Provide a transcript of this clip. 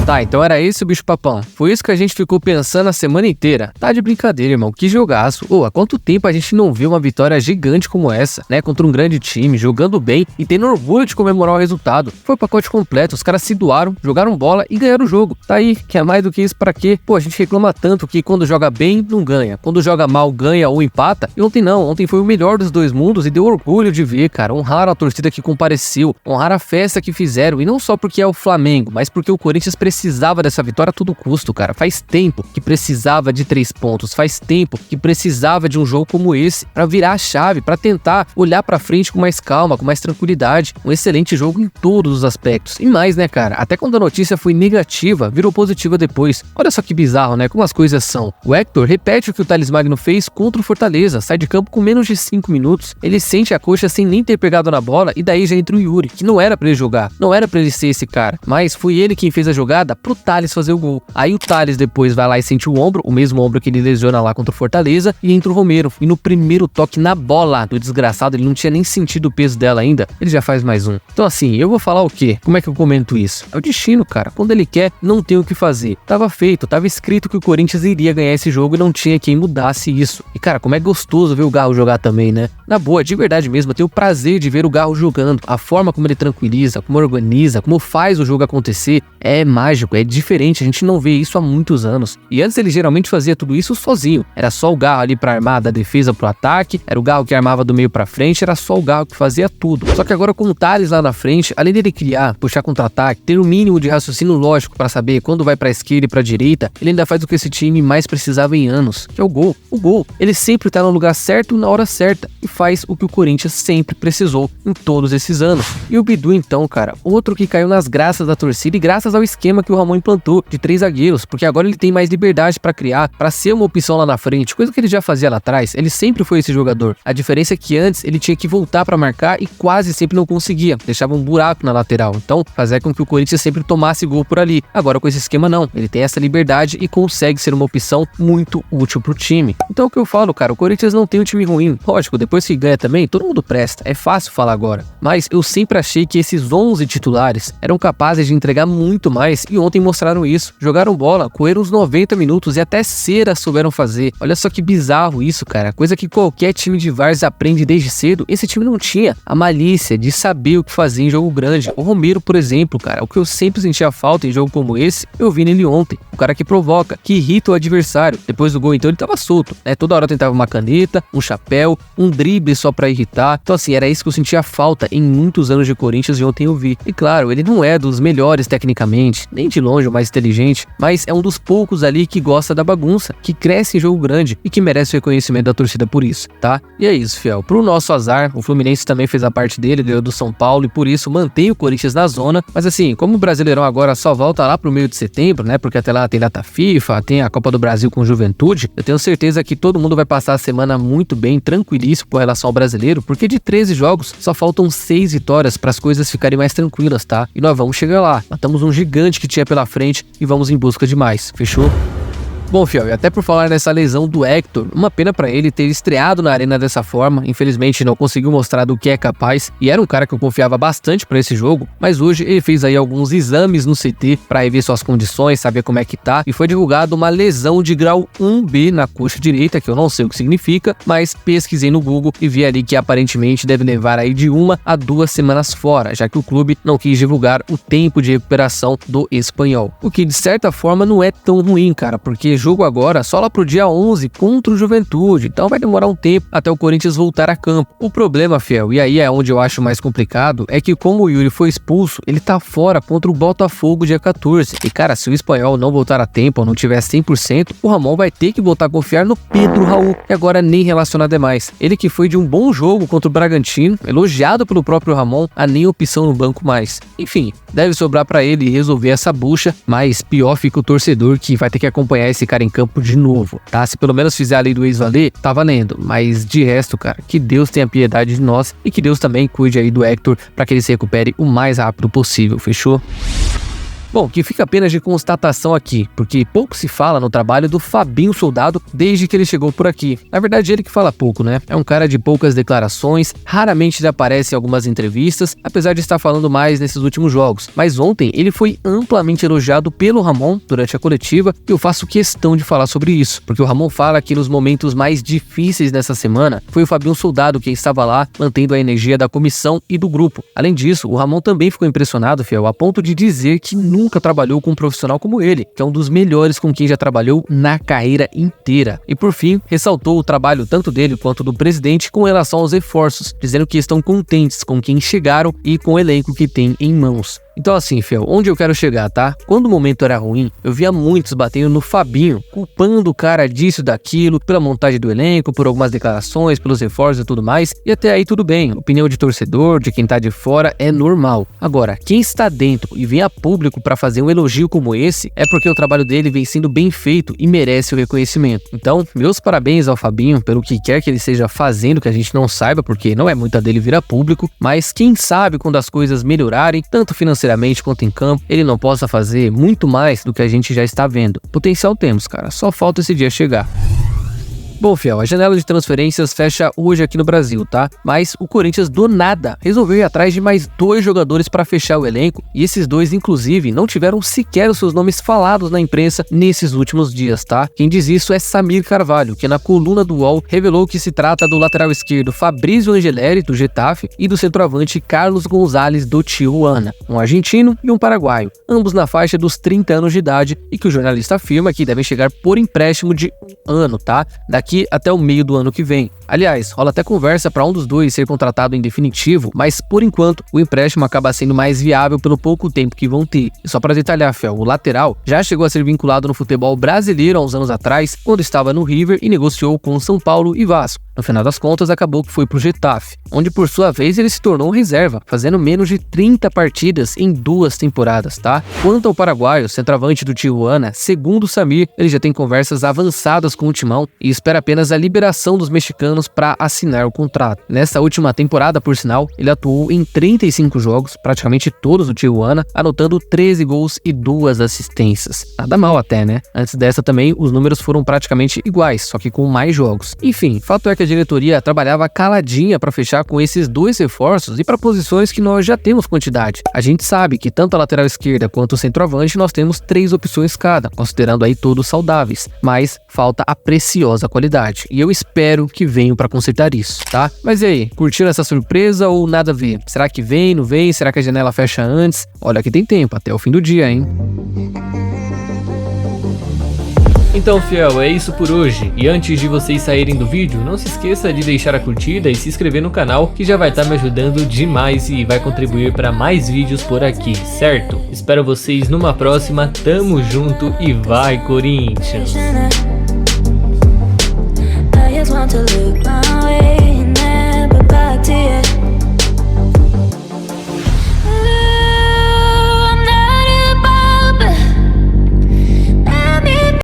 Tá, então era esse o bicho-papão. Foi isso que a gente ficou pensando a semana inteira. Tá de brincadeira, irmão. Que jogaço. Há quanto tempo a gente não viu uma vitória gigante como essa, né? Contra um grande time, jogando bem e tendo orgulho de comemorar o resultado. Foi o pacote completo. Os caras se doaram, jogaram bola e ganharam o jogo. Tá aí, quer mais do que isso pra quê? A gente reclama tanto que quando joga bem, não ganha. Quando joga mal, ganha ou empata. E ontem não. Ontem foi o melhor dos dois mundos e deu orgulho de ver, cara. Honrar a torcida que compareceu, honrar a festa que fizeram. E não só porque é o Flamengo, mas porque o Corinthians precisava dessa vitória a todo custo, cara. Faz tempo que precisava de 3 pontos. Faz tempo que precisava de um jogo como esse pra virar a chave, pra tentar olhar pra frente com mais calma, com mais tranquilidade. Um excelente jogo em todos os aspectos. E mais, né, cara? Até quando a notícia foi negativa, virou positiva depois. Olha só que bizarro, né? Como as coisas são. O Hector repete o que o Thales Magno fez contra o Fortaleza. Sai de campo com menos de 5 minutos. Ele sente a coxa sem nem ter pegado na bola e daí já entra o Yuri, que não era pra ele jogar. Não era pra ele ser esse cara. Mas foi ele quem fez a jogada pro Thales fazer o gol. Aí o Thales depois vai lá e sente o ombro, o mesmo ombro que ele lesiona lá contra o Fortaleza, e entra o Romero. E no primeiro toque na bola do desgraçado, ele não tinha nem sentido o peso dela ainda, ele já faz mais um. Então assim, eu vou falar o quê? Como é que eu comento isso? É o destino, cara. Quando ele quer, não tem o que fazer. Tava feito, tava escrito que o Corinthians iria ganhar esse jogo e não tinha quem mudasse isso. E cara, como é gostoso ver o Garro jogar também, né? Na boa, de verdade mesmo, eu tenho o prazer de ver o Garro jogando. A forma como ele tranquiliza, como organiza, como faz o jogo acontecer, é mágico, é diferente, a gente não vê isso há muitos anos. E antes ele geralmente fazia tudo isso sozinho. Era só o Garro ali pra armar da defesa pro ataque, era o Garro que armava do meio pra frente, era só o Garro que fazia tudo. Só que agora com o Thales lá na frente, além dele criar, puxar contra-ataque, ter o mínimo de raciocínio lógico pra saber quando vai pra esquerda e pra direita, ele ainda faz o que esse time mais precisava em anos, que é o gol. O gol, ele sempre tá no lugar certo na hora certa e faz o que o Corinthians sempre precisou em todos esses anos. E o Bidu então, cara, outro que caiu nas graças da torcida e graças ao esquema que o Ramon implantou de 3 zagueiros, porque agora ele tem mais liberdade pra criar, pra ser uma opção lá na frente, coisa que ele já fazia lá atrás. Ele sempre foi esse jogador. A diferença é que antes ele tinha que voltar pra marcar e quase sempre não conseguia, deixava um buraco na lateral, então fazia com que o Corinthians sempre tomasse gol por ali. Agora com esse esquema não, ele tem essa liberdade e consegue ser uma opção muito útil pro time. Então o que eu falo, cara, o Corinthians não tem um time ruim. Lógico, depois que ganha também, todo mundo presta, é fácil falar agora, mas eu sempre achei que esses 11 titulares eram capazes de entregar muito mais e ontem mostraram isso. Jogaram bola, correram uns 90 minutos e até cera souberam fazer. Olha só que bizarro isso, cara, coisa que qualquer time de várzea aprende desde cedo. Esse time não tinha a malícia de saber o que fazer em jogo grande. O Romero, por exemplo, cara, o que eu sempre sentia falta em jogo como esse, eu vi nele ontem. O cara que provoca, que irrita o adversário. Depois do gol, então, ele tava solto, né? Toda hora tentava uma caneta, um chapéu, um drible só pra irritar. Então assim, era isso que eu sentia falta em muitos anos de Corinthians e ontem eu vi. E claro, ele não é dos melhores tecnicamente, nem de longe o mais inteligente, mas é um dos poucos ali que gosta da bagunça, que cresce em jogo grande e que merece o reconhecimento da torcida por isso, tá? E é isso, fiel. Pro nosso azar, o Fluminense também fez a parte dele, ganhou do São Paulo e por isso mantém o Corinthians na zona. Mas assim, como o Brasileirão agora só volta lá pro meio de setembro, né? Porque até lá tem data FIFA, tem a Copa do Brasil com Juventude, eu tenho certeza que todo mundo vai passar a semana muito bem, tranquilíssimo com relação ao brasileiro, porque de 13 jogos só faltam 6 vitórias para as coisas ficarem mais tranquilas, tá? E nós vamos chegar lá. Matamos um gigante que tinha pela frente e vamos em busca de mais. Fechou? Bom, fiel, e até por falar nessa lesão do Hector, uma pena pra ele ter estreado na arena dessa forma, infelizmente não conseguiu mostrar do que é capaz, e era um cara que eu confiava bastante pra esse jogo, mas hoje ele fez aí alguns exames no CT pra ver suas condições, saber como é que tá, e foi divulgado uma lesão de grau 1B na coxa direita, que eu não sei o que significa, mas pesquisei no Google e vi ali que aparentemente deve levar aí de 1 a 2 semanas fora, já que o clube não quis divulgar o tempo de recuperação do espanhol, o que de certa forma não é tão ruim, cara, porque jogo agora só lá pro dia 11 contra o Juventude, então vai demorar um tempo até o Corinthians voltar a campo. O problema, fiel, e aí é onde eu acho mais complicado, é que como o Yuri foi expulso, ele tá fora contra o Botafogo dia 14. E cara, se o espanhol não voltar a tempo ou não tiver 100%, o Ramon vai ter que voltar a confiar no Pedro Raul, que agora nem relacionado é mais. Ele que foi de um bom jogo contra o Bragantino, elogiado pelo próprio Ramon, a nem opção no banco mais. Enfim, deve sobrar pra ele resolver essa bucha, mas pior fica o torcedor que vai ter que acompanhar esse cara em campo de novo, tá? Se pelo menos fizer a lei do ex valer, tá valendo, mas de resto, cara, que Deus tenha piedade de nós e que Deus também cuide aí do Hector pra que ele se recupere o mais rápido possível, fechou? Bom, que fica apenas de constatação aqui, porque pouco se fala no trabalho do Fabinho Soldado desde que ele chegou por aqui. Na verdade, ele que fala pouco, né? É um cara de poucas declarações, raramente ele aparece em algumas entrevistas, apesar de estar falando mais nesses últimos jogos. Mas ontem ele foi amplamente elogiado pelo Ramon durante a coletiva e eu faço questão de falar sobre isso, porque o Ramon fala que nos momentos mais difíceis dessa semana foi o Fabinho Soldado quem estava lá mantendo a energia da comissão e do grupo. Além disso, o Ramon também ficou impressionado, fiel, a ponto de dizer que nunca trabalhou com um profissional como ele, que é um dos melhores com quem já trabalhou na carreira inteira. E por fim, ressaltou o trabalho tanto dele quanto do presidente com relação aos reforços, dizendo que estão contentes com quem chegaram e com o elenco que tem em mãos. Então assim, fiel, onde eu quero chegar, tá? Quando o momento era ruim, eu via muitos batendo no Fabinho, culpando o cara disso, daquilo, pela montagem do elenco, por algumas declarações, pelos reforços e tudo mais, e até aí tudo bem, opinião de torcedor, de quem tá de fora, é normal. Agora, quem está dentro e vem a público pra fazer um elogio como esse, é porque o trabalho dele vem sendo bem feito e merece o reconhecimento. Então, meus parabéns ao Fabinho pelo que quer que ele esteja fazendo, que a gente não saiba, porque não é muita dele vir a público, mas quem sabe quando as coisas melhorarem, tanto financeiramente quanto em campo, ele não possa fazer muito mais do que a gente já está vendo. Potencial temos, cara, só falta esse dia chegar. Bom, fiel, a janela de transferências fecha hoje aqui no Brasil, tá? Mas o Corinthians do nada resolveu ir atrás de mais 2 jogadores para fechar o elenco e esses 2, inclusive, não tiveram sequer os seus nomes falados na imprensa nesses últimos dias, tá? Quem diz isso é Samir Carvalho, que na coluna do UOL revelou que se trata do lateral esquerdo Fabrício Angeleri, do Getafe, e do centroavante Carlos Gonzalez, do Tijuana, um argentino e um paraguaio, ambos na faixa dos 30 anos de idade e que o jornalista afirma que devem chegar por empréstimo de 1 ano, tá? Daqui até o meio do ano que vem. Aliás, rola até conversa para um dos dois ser contratado em definitivo, mas por enquanto o empréstimo acaba sendo mais viável pelo pouco tempo que vão ter. E só para detalhar, fiel, o lateral já chegou a ser vinculado no futebol brasileiro há uns anos atrás, quando estava no River e negociou com São Paulo e Vasco. No final das contas, acabou que foi pro Getafe, onde por sua vez ele se tornou reserva, fazendo menos de 30 partidas em 2 temporadas, tá? Quanto ao paraguaio, centroavante do Tijuana, segundo o Samir, ele já tem conversas avançadas com o timão e espera apenas a liberação dos mexicanos para assinar o contrato. Nessa última temporada, por sinal, ele atuou em 35 jogos, praticamente todos do Tijuana, anotando 13 gols e 2 assistências. Nada mal até, né? Antes dessa também, os números foram praticamente iguais, só que com mais jogos. Enfim, fato é que a diretoria trabalhava caladinha para fechar com esses 2 reforços e para posições que nós já temos quantidade. A gente sabe que tanto a lateral esquerda quanto o centroavante nós temos 3 opções cada, considerando aí todos saudáveis, mas falta a preciosa qualidade e eu espero que venham para consertar isso, tá? Mas e aí, curtiram essa surpresa ou nada a ver? Será que vem, não vem? Será que a janela fecha antes? Olha que tem tempo, até o fim do dia, hein? Então, fiel, é isso por hoje. E antes de vocês saírem do vídeo, não se esqueça de deixar a curtida e se inscrever no canal, que já vai estar me ajudando demais e vai contribuir para mais vídeos por aqui, certo? Espero vocês numa próxima, tamo junto e vai, Corinthians!